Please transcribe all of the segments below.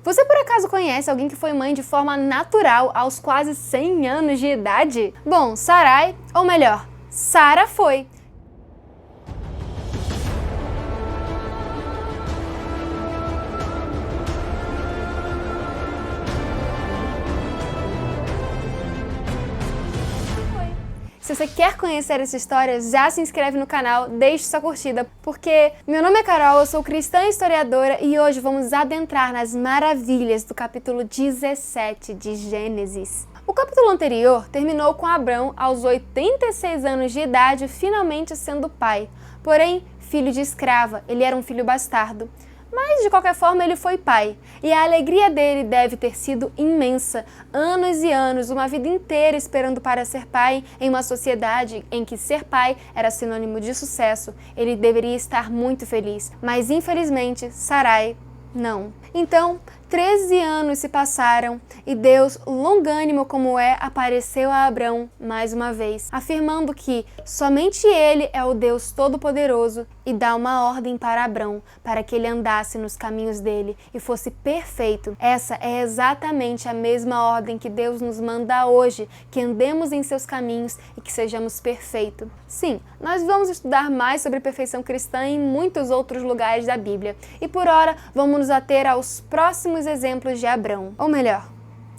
Você por acaso conhece alguém que foi mãe de forma natural aos quase 100 anos de idade? Bom, Sarai, ou melhor, Sara foi. Se você quer conhecer essa história, já se inscreve no canal, deixe sua curtida, porque meu nome é Carol, eu sou cristã e historiadora e hoje vamos adentrar nas maravilhas do capítulo 17 de Gênesis. O capítulo anterior terminou com Abrão, aos 86 anos de idade, finalmente sendo pai, porém filho de escrava, ele era um filho bastardo. Mas, de qualquer forma, ele foi pai, e a alegria dele deve ter sido imensa. Anos e anos, uma vida inteira esperando para ser pai, em uma sociedade em que ser pai era sinônimo de sucesso. Ele deveria estar muito feliz, mas infelizmente, Sarai não. Então, 13 anos se passaram e Deus, longânimo como é, apareceu a Abrão mais uma vez, afirmando que somente Ele é o Deus Todo-Poderoso e dá uma ordem para Abrão, para que ele andasse nos caminhos dele e fosse perfeito. Essa é exatamente a mesma ordem que Deus nos manda hoje, que andemos em seus caminhos e que sejamos perfeitos. Sim, nós vamos estudar mais sobre perfeição cristã em muitos outros lugares da Bíblia e por ora vamos nos ater aos próximos exemplos de Abrão, ou melhor,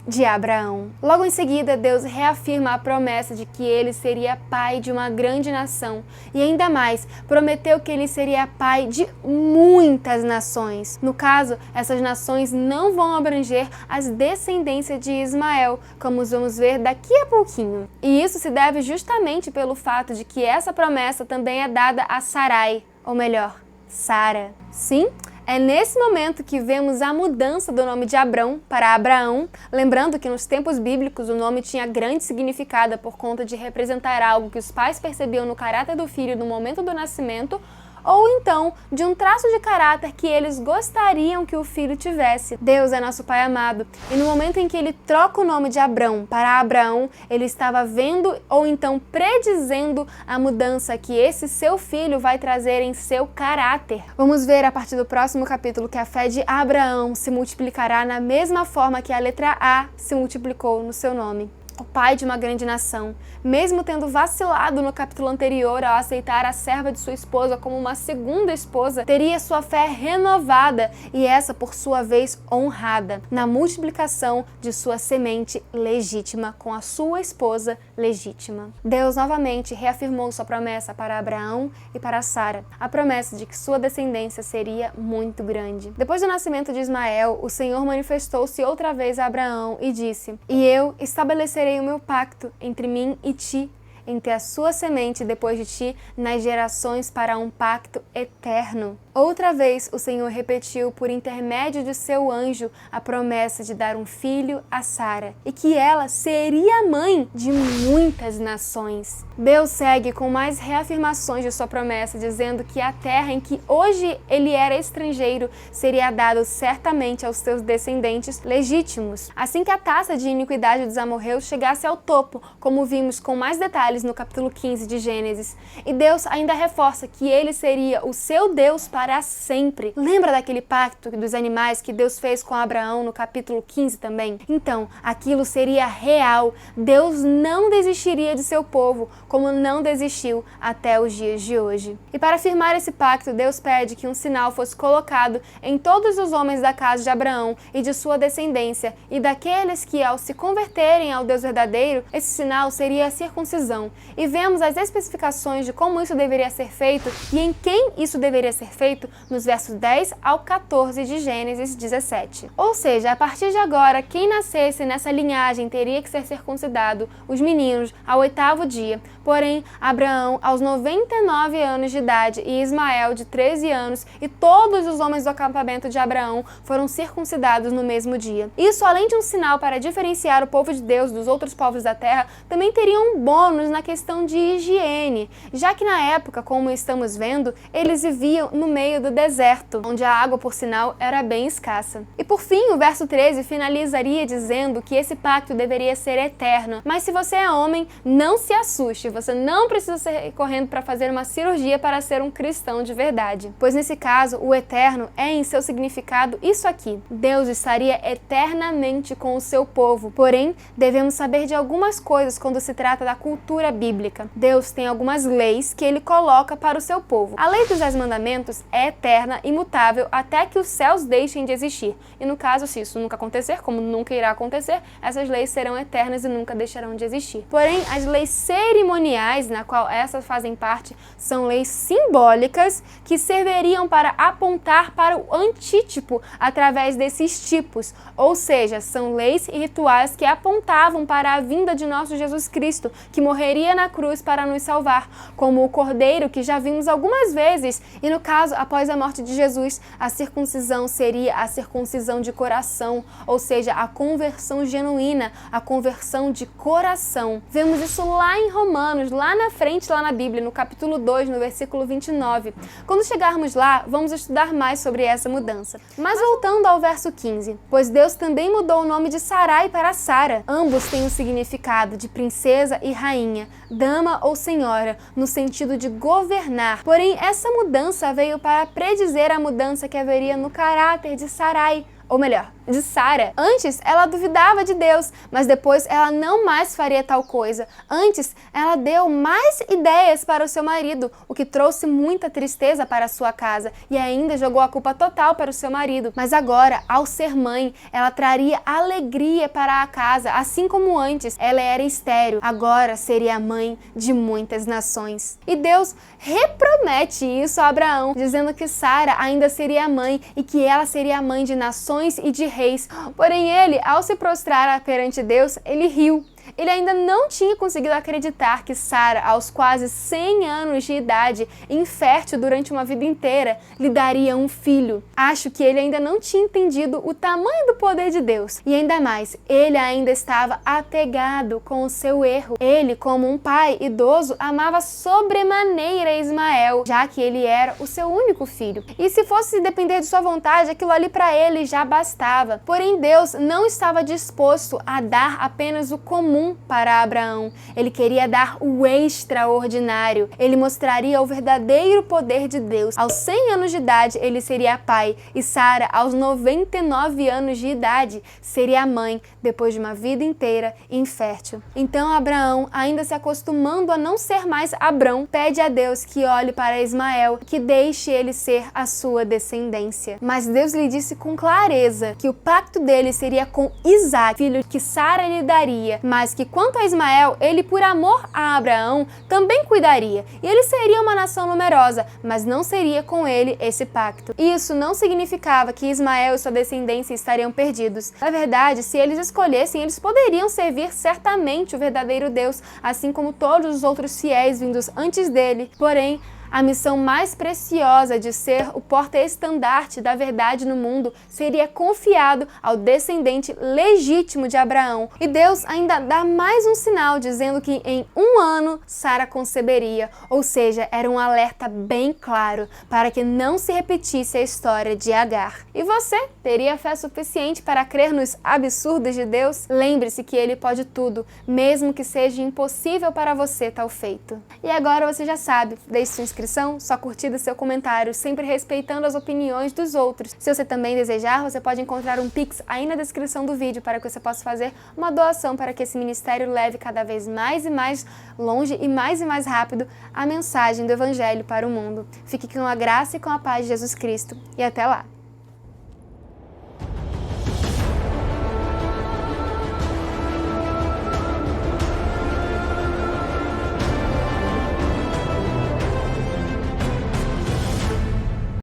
de Abraão. Logo em seguida, Deus reafirma a promessa de que ele seria pai de uma grande nação e ainda mais, prometeu que ele seria pai de muitas nações. No caso, essas nações não vão abranger as descendências de Ismael, como vamos ver daqui a pouquinho. E isso se deve justamente pelo fato de que essa promessa também é dada a Sarai, ou melhor, Sara. Sim, é nesse momento que vemos a mudança do nome de Abrão para Abraão, lembrando que nos tempos bíblicos o nome tinha grande significado por conta de representar algo que os pais percebiam no caráter do filho no momento do nascimento, ou então de um traço de caráter que eles gostariam que o filho tivesse. Deus é nosso Pai amado, e no momento em que ele troca o nome de Abrão para Abraão, ele estava vendo ou então predizendo a mudança que esse seu filho vai trazer em seu caráter. Vamos ver a partir do próximo capítulo que a fé de Abraão se multiplicará na mesma forma que a letra A se multiplicou no seu nome. O pai de uma grande nação, mesmo tendo vacilado no capítulo anterior ao aceitar a serva de sua esposa como uma segunda esposa, teria sua fé renovada e essa, por sua vez, honrada na multiplicação de sua semente legítima com a sua esposa legítima. Deus novamente reafirmou sua promessa para Abraão e para Sara, a promessa de que sua descendência seria muito grande. Depois do nascimento de Ismael, o Senhor manifestou-se outra vez a Abraão e disse: "E eu estabelecerei o meu pacto entre mim e ti, entre a sua semente depois de ti, nas gerações para um pacto eterno." Outra vez o Senhor repetiu por intermédio de seu anjo a promessa de dar um filho a Sara e que ela seria mãe de muitas nações. Deus segue com mais reafirmações de sua promessa, dizendo que a terra em que hoje ele era estrangeiro seria dado certamente aos seus descendentes legítimos. Assim que a taça de iniquidade dos amorreus chegasse ao topo, como vimos com mais detalhes no capítulo 15 de Gênesis. E Deus ainda reforça que ele seria o seu Deus para sempre. Lembra daquele pacto dos animais que Deus fez com Abraão no capítulo 15 também? Então, aquilo seria real. Deus não desistiria de seu povo, como não desistiu até os dias de hoje. E para firmar esse pacto, Deus pede que um sinal fosse colocado em todos os homens da casa de Abraão e de sua descendência, e daqueles que, ao se converterem ao Deus verdadeiro, esse sinal seria a circuncisão. E vemos as especificações de como isso deveria ser feito e em quem isso deveria ser feito nos versos 10 ao 14 de Gênesis 17. Ou seja, a partir de agora, quem nascesse nessa linhagem teria que ser circuncidado, os meninos, ao 8º dia. Porém, Abraão, aos 99 anos de idade, e Ismael, de 13 anos, e todos os homens do acampamento de Abraão foram circuncidados no mesmo dia. Isso, além de um sinal para diferenciar o povo de Deus dos outros povos da terra, também teria um bônus na questão de higiene, já que na época, como estamos vendo, eles viviam no meio do deserto, onde a água, por sinal, era bem escassa. E por fim, o verso 13 finalizaria dizendo que esse pacto deveria ser eterno. Mas se você é homem, não se assuste, você não precisa sair correndo para fazer uma cirurgia para ser um cristão de verdade. Pois nesse caso, o eterno é em seu significado isso aqui: Deus estaria eternamente com o seu povo. Porém, devemos saber de algumas coisas quando se trata da cultura bíblica. Deus tem algumas leis que ele coloca para o seu povo. A lei dos 10 mandamentos é eterna, imutável, até que os céus deixem de existir. E no caso, se isso nunca acontecer, como nunca irá acontecer, essas leis serão eternas e nunca deixarão de existir. Porém, as leis cerimoniais, na qual essas fazem parte, são leis simbólicas que serviriam para apontar para o antítipo através desses tipos, ou seja, são leis e rituais que apontavam para a vinda de nosso Jesus Cristo, que morreria na cruz para nos salvar, como o Cordeiro que já vimos algumas vezes. E no caso, após a morte de Jesus, a circuncisão seria a circuncisão de coração, ou seja, a conversão genuína, a conversão de coração. Vemos isso lá em Romanos, lá na frente, lá na Bíblia, no capítulo 2, no versículo 29. Quando chegarmos lá, vamos estudar mais sobre essa mudança. Mas voltando ao verso 15, pois Deus também mudou o nome de Sarai para Sara. Ambos têm o significado de princesa e rainha, dama ou senhora, no sentido de governar. Porém, essa mudança veio para predizer a mudança que haveria no caráter de Sarai, ou melhor, de Sara. Antes, ela duvidava de Deus, mas depois ela não mais faria tal coisa. Antes, ela deu mais ideias para o seu marido, o que trouxe muita tristeza para a sua casa, e ainda jogou a culpa total para o seu marido. Mas agora, ao ser mãe, ela traria alegria para a casa, assim como antes ela era estéril. Agora seria a mãe de muitas nações. E Deus repromete isso a Abraão, dizendo que Sara ainda seria a mãe e que ela seria a mãe de nações e de reis. Porém ele, ao se prostrar perante Deus, ele riu. Ele ainda não tinha conseguido acreditar que Sara, aos quase 100 anos de idade, infértil durante uma vida inteira, lhe daria um filho. Acho que ele ainda não tinha entendido o tamanho do poder de Deus. E ainda mais, ele ainda estava apegado com o seu erro. Ele, como um pai idoso, amava sobremaneira Ismael, já que ele era o seu único filho. E se fosse depender de sua vontade, aquilo ali para ele já bastava. Porém, Deus não estava disposto a dar apenas o comum para Abraão. Ele queria dar o extraordinário. Ele mostraria o verdadeiro poder de Deus. Aos 100 anos de idade, ele seria pai, e Sara, aos 99 anos de idade, seria mãe, depois de uma vida inteira infértil. Então Abraão, ainda se acostumando a não ser mais Abrão, pede a Deus que olhe para Ismael, que deixe ele ser a sua descendência. Mas Deus lhe disse com clareza que o pacto dele seria com Isaac, filho que Sara lhe daria, mas que quanto a Ismael, ele por amor a Abraão também cuidaria, e ele seria uma nação numerosa, mas não seria com ele esse pacto. Isso não significava que Ismael e sua descendência estariam perdidos. Na verdade, se eles escolhessem, eles poderiam servir certamente o verdadeiro Deus, assim como todos os outros fiéis vindos antes dele. Porém, a missão mais preciosa de ser o porta-estandarte da verdade no mundo seria confiado ao descendente legítimo de Abraão. E Deus ainda dá mais um sinal, dizendo que em 1 ano Sara conceberia, ou seja, era um alerta bem claro para que não se repetisse a história de Agar. E você teria fé suficiente para crer nos absurdos de Deus? Lembre-se que Ele pode tudo, mesmo que seja impossível para você tal feito. E agora você já sabe, deixe sua inscrição, sua curtida, seu comentário, sempre respeitando as opiniões dos outros. Se você também desejar, você pode encontrar um Pix aí na descrição do vídeo para que você possa fazer uma doação para que esse ministério leve cada vez mais e mais longe e mais rápido a mensagem do Evangelho para o mundo. Fique com a graça e com a paz de Jesus Cristo e até lá!